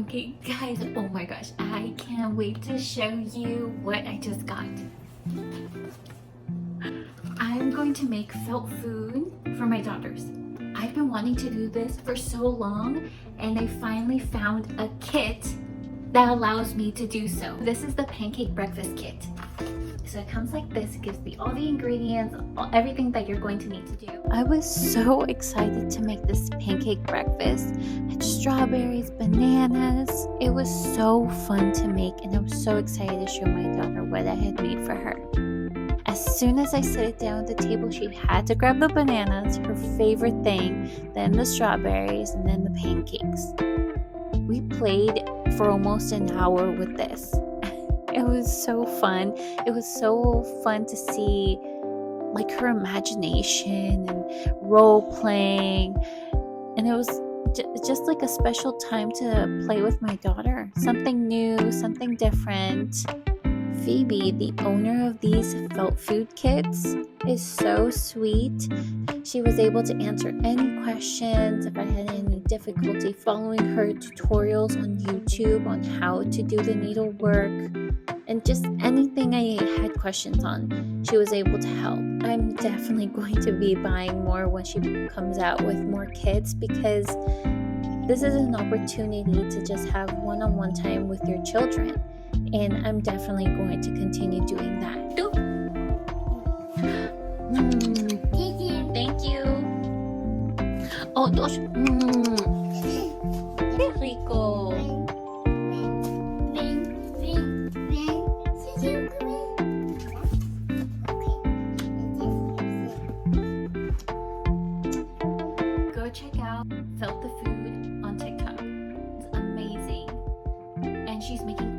Okay guys, oh my gosh, I can't wait to show you what I just got. I'm going to make felt food for my daughters. I've been wanting to do this for so long, and I finally found a kit that allows me to do so. This is the pancake breakfast kit. So it comes like this. It gives me all the ingredients, everything that you're going to need to do. I was so excited to make this pancake breakfast. It had strawberries, bananas. It was so fun to make, and I was so excited to show my daughter what I had made for her. As soon as I set it down at the table, she had to grab the bananas, her favorite thing, then the strawberries, and then the pancakes. We played for almost an hour with this. It was so fun. It was so fun to see like her imagination and role playing. And it was just like a special time to play with my daughter. Something new, something different. Phoebe, the owner of these felt food kits, is so sweet. She was able to answer any questions if I had any difficulty following her tutorials on YouTube on how to do the needlework, and just anything I had questions on, she was able to help. I'm definitely going to be buying more when she comes out with more kits, because this is an opportunity to just have one-on-one time with your children. And I'm definitely going to continue doing that. Thank you. Oh, dos. Qué rico. Go check out Felt the Food on TikTok. It's amazing. And she's making